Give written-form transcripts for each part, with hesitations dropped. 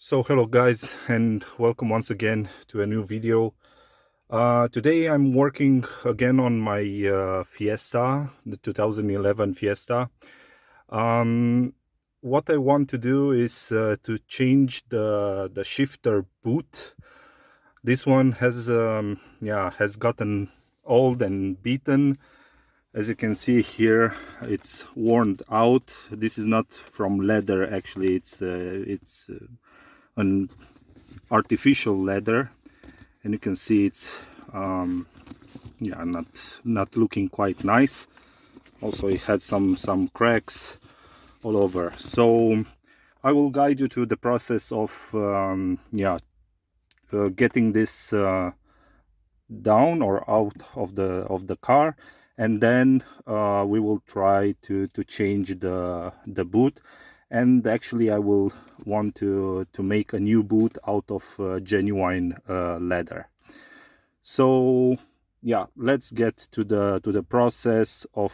So hello guys, and welcome once again to a new video. Today I'm working again on my Fiesta, the 2011 Fiesta. What I want to do is to change the shifter boot. This one has gotten old and beaten. As you can see here, it's worn out. This is not from leather, actually. It's an artificial leather, and you can see it's not looking quite nice. Also, it had some cracks all over. So I will guide you to the process of getting this down or out of the car, and then we will try to change the boot. And actually I will want to make a new boot out of genuine leather. So yeah, let's get to the process of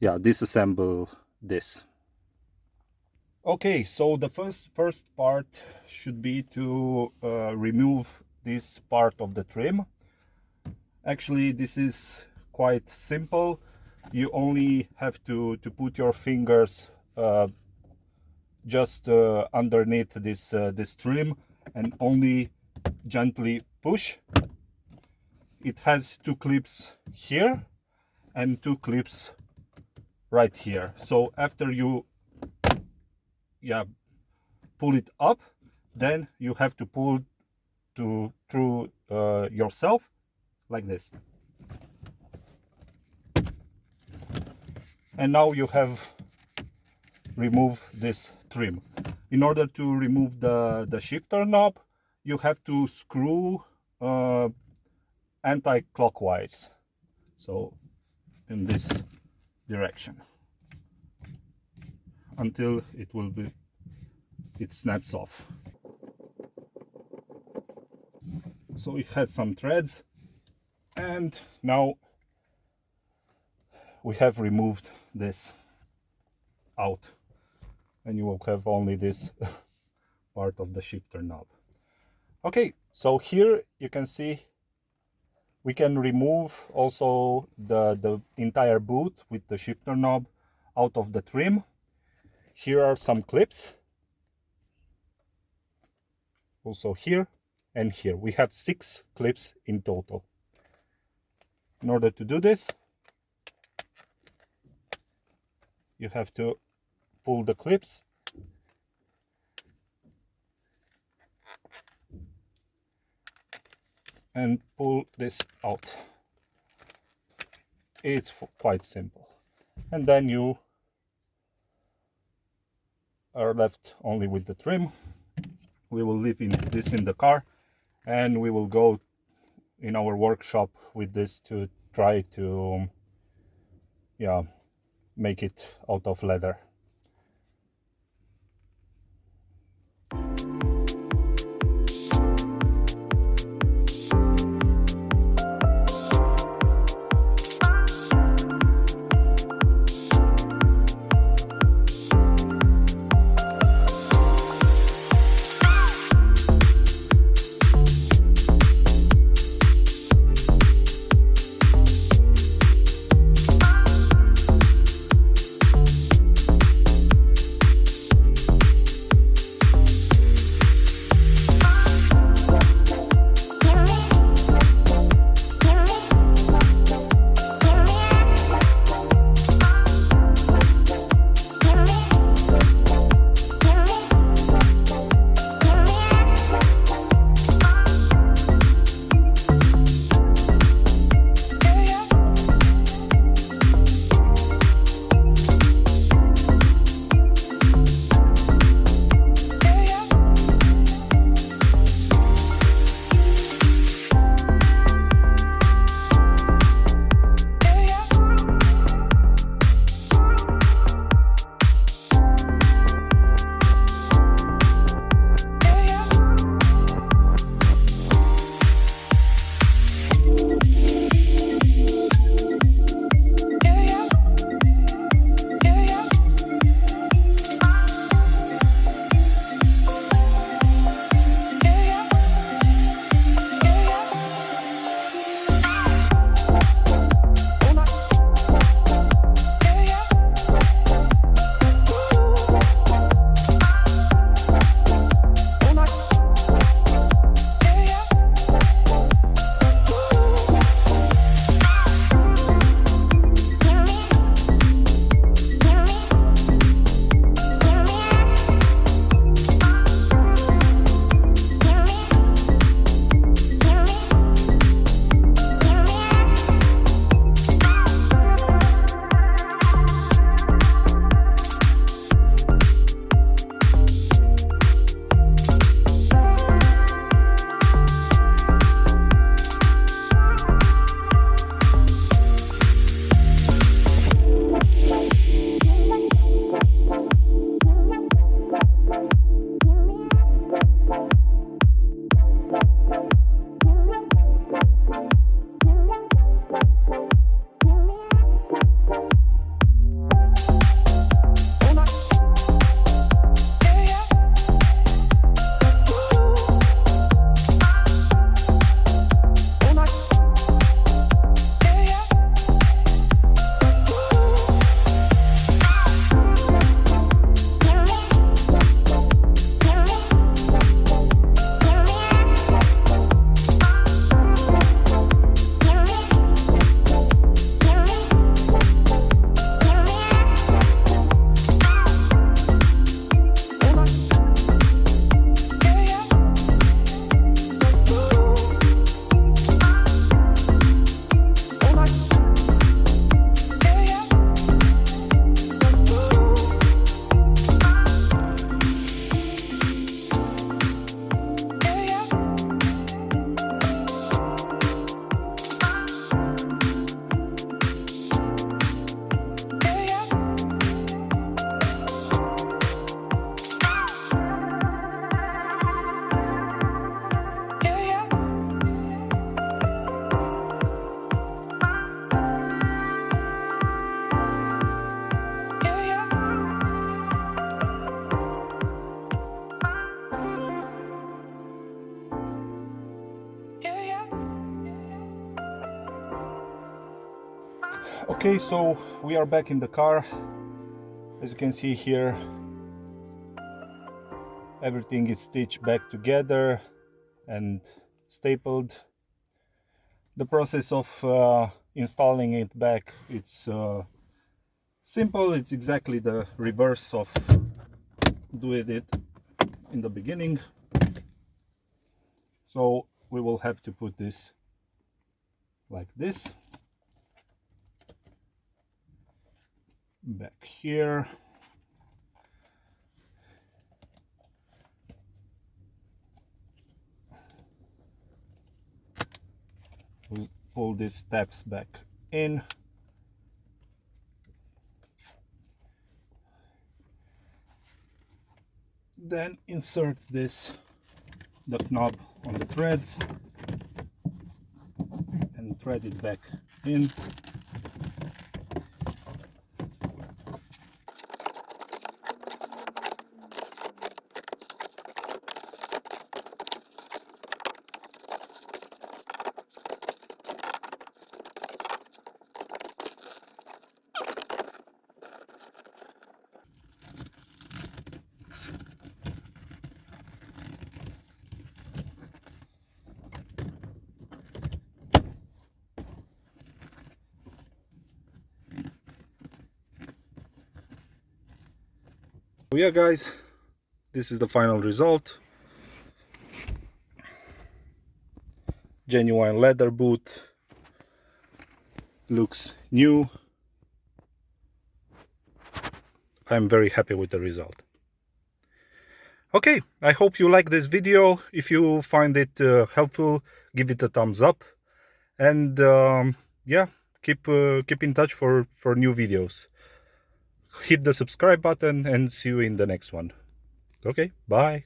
disassemble this. Okay, so the first part should be to remove this part of the trim. Actually, this is quite simple. You only have to put your fingers just underneath this trim and only gently push. It has two clips here and two clips right here. So after you pull it up, then you have to pull through yourself like this. And now you have remove this trim. In order to remove the shifter knob, you have to screw anti-clockwise, so in this direction, until it snaps off. So it had some threads, and now we have removed this out, and you will have only this part of the shifter knob. Okay, so here you can see we can remove also the entire boot with the shifter knob out of the trim. Here are some clips, also here and here. We have 6 clips in total. In order to do this, you have to pull the clips and pull this out. It's quite simple. And then you are left only with the trim. We will leave this in the car, and we will go in our workshop with this to try to make it out of leather. Okay, so we are back in the car. As you can see here, everything is stitched back together and stapled. The process of installing it back, it's simple. It's exactly the reverse of doing it in the beginning. So we will have to put this like this back here. We'll pull these tabs back in. Then insert the knob on the threads and thread it back in. So yeah guys, this is the final result. Genuine leather boot, looks new. I'm very happy with the result. Okay, I hope you like this video. If you find it helpful, give it a thumbs up, and yeah, keep in touch for new videos. Hit the subscribe button and see you in the next one. Okay, bye.